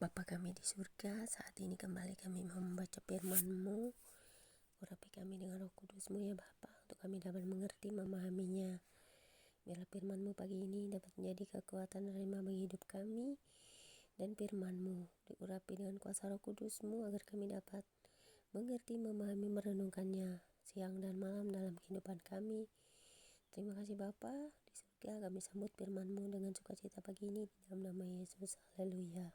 Bapa kami di surga, saat ini kembali kami mau membaca firman-Mu. Urapi kami dengan Roh Kudus-Mu ya Bapa, untuk kami dapat mengerti, memahaminya. Biarlah firman-Mu pagi ini dapat menjadi kekuatan rema bagi hidup kami, dan firman-Mu diurapi dengan kuasa Roh Kudus-Mu agar kami dapat mengerti, memahami, merenungkannya siang dan malam dalam kehidupan kami. Terima kasih Bapa, di surga kami sambut firman-Mu dengan sukacita pagi ini di dalam nama Yesus. Haleluya.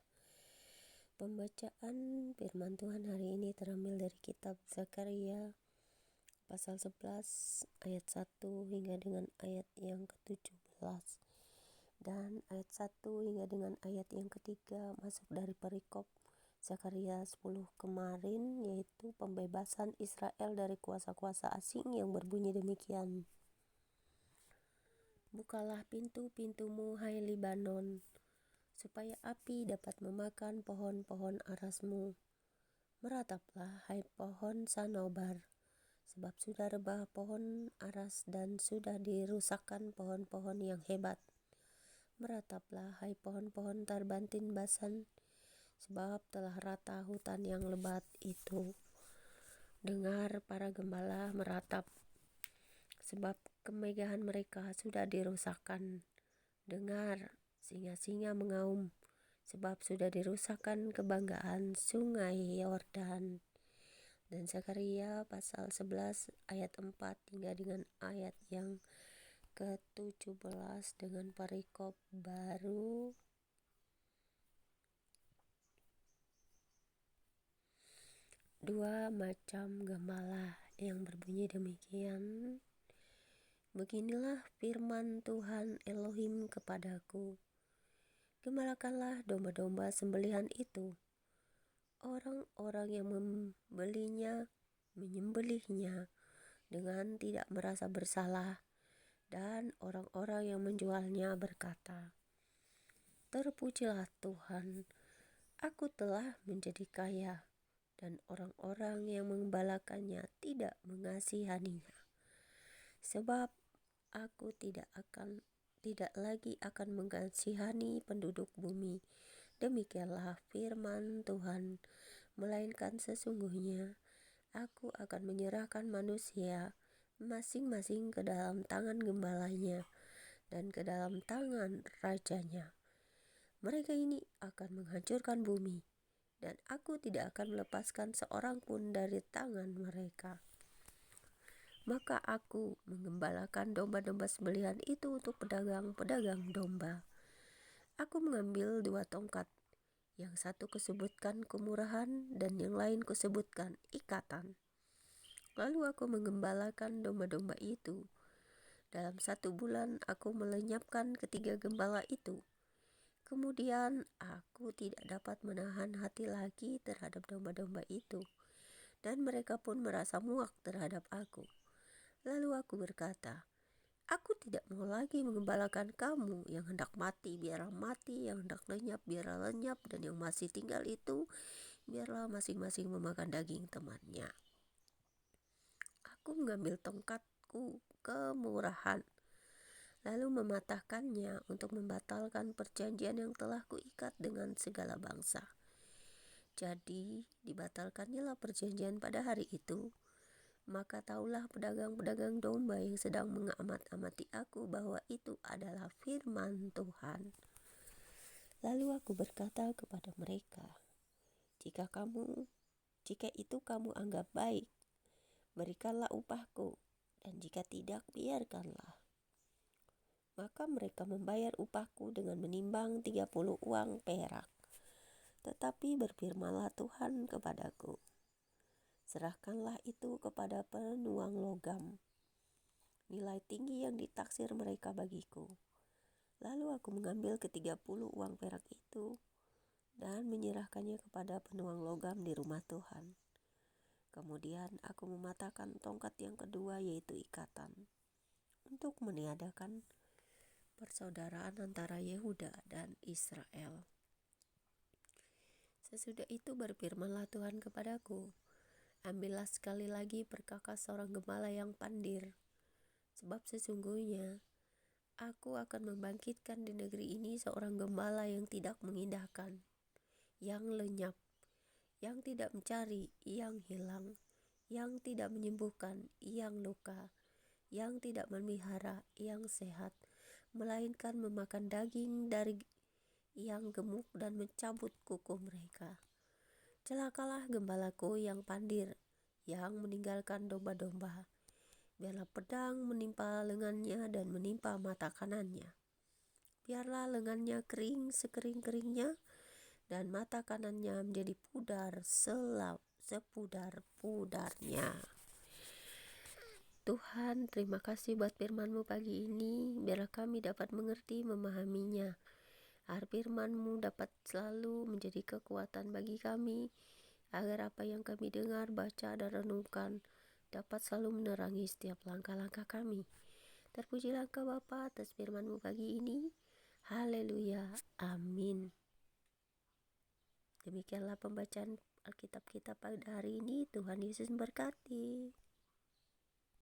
Pembacaan firman Tuhan hari ini terambil dari kitab Zakaria pasal 11 ayat 1 hingga dengan ayat yang ke-17 dan ayat 1 hingga dengan ayat yang ketiga masuk dari perikop Zakaria 10 kemarin, yaitu pembebasan Israel dari kuasa-kuasa asing yang berbunyi demikian. Bukalah pintu-pintumu hai Libanon, supaya api dapat memakan pohon-pohon arasmu. Merataplah, hai pohon sanobar, sebab sudah rebah pohon aras dan sudah dirusakkan pohon-pohon yang hebat. Merataplah, hai pohon-pohon tarbantin Basan, sebab telah rata hutan yang lebat itu. Dengar, para gembala meratap, sebab kemegahan mereka sudah dirusakkan. Dengar, singa-singa mengaum, sebab sudah dirusakkan kebanggaan sungai Yordan. Dan Zakaria pasal 11 ayat 4 hingga dengan ayat yang ke-17 dengan perikop baru. Dua macam gembala yang berbunyi demikian. Beginilah firman Tuhan Elohim kepadaku. Gembalakanlah domba-domba sembelihan itu. Orang-orang yang membelinya menyembelihnya dengan tidak merasa bersalah, dan orang-orang yang menjualnya berkata, Terpujilah Tuhan, aku telah menjadi kaya, dan orang-orang yang mengembalakannya tidak mengasihaninya. Sebab aku tidak lagi akan mengasihani penduduk bumi. Demikianlah firman Tuhan, melainkan sesungguhnya aku akan menyerahkan manusia masing-masing ke dalam tangan gembalanya dan ke dalam tangan rajanya. Mereka ini akan menghancurkan bumi, dan aku tidak akan melepaskan seorang pun dari tangan mereka. Maka aku menggembalakan domba-domba sembelihan itu untuk pedagang-pedagang domba. Aku mengambil 2 tongkat, yang satu kusebutkan kemurahan dan yang lain kusebutkan ikatan. Lalu aku menggembalakan domba-domba itu. Dalam 1 bulan aku melenyapkan ketiga gembala itu. Kemudian aku tidak dapat menahan hati lagi terhadap domba-domba itu, dan mereka pun merasa muak terhadap aku. Lalu aku berkata, aku tidak mau lagi menggembalakan kamu. Yang hendak mati biarlah mati, yang hendak lenyap biarlah lenyap, dan yang masih tinggal itu biarlah masing-masing memakan daging temannya. Aku mengambil tongkatku kemurahan, lalu mematahkannya untuk membatalkan perjanjian yang telah kuikat dengan segala bangsa. Jadi dibatalkannya perjanjian pada hari itu. Maka taulah pedagang-pedagang domba yang sedang mengamat-amati aku bahwa itu adalah firman Tuhan. Lalu aku berkata kepada mereka, jika itu kamu anggap baik, berikanlah upahku, dan jika tidak, biarkanlah. Maka mereka membayar upahku dengan menimbang 30 uang perak. Tetapi berfirmanlah Tuhan kepadaku, serahkanlah itu kepada penuang logam, nilai tinggi yang ditaksir mereka bagiku. Lalu aku mengambil ke-30 uang perak itu dan menyerahkannya kepada penuang logam di rumah Tuhan. Kemudian aku mematahkan tongkat yang kedua, yaitu ikatan, untuk meniadakan persaudaraan antara Yehuda dan Israel. Sesudah itu berfirmanlah Tuhan kepadaku, ambillah sekali lagi perkakas seorang gembala yang pandir, sebab sesungguhnya aku akan membangkitkan di negeri ini seorang gembala yang tidak mengindahkan, yang lenyap, yang tidak mencari, yang hilang, yang tidak menyembuhkan, yang luka, yang tidak memelihara, yang sehat, melainkan memakan daging dari yang gemuk dan mencabut kuku mereka. Celakalah gembalaku yang pandir, yang meninggalkan domba-domba. Biarlah pedang menimpa lengannya dan menimpa mata kanannya. Biarlah lengannya kering sekering-keringnya dan mata kanannya menjadi pudar sepudar-pudarnya. Tuhan, terima kasih buat firman-Mu pagi ini. Biarlah kami dapat mengerti, memahaminya. Agar firman-Mu dapat selalu menjadi kekuatan bagi kami, agar apa yang kami dengar, baca, dan renungkan dapat selalu menerangi setiap langkah-langkah kami. Terpujilah Engkau Bapa atas firman-Mu pagi ini. Haleluya, amin. Demikianlah pembacaan Alkitab kita pada hari ini. Tuhan Yesus memberkati.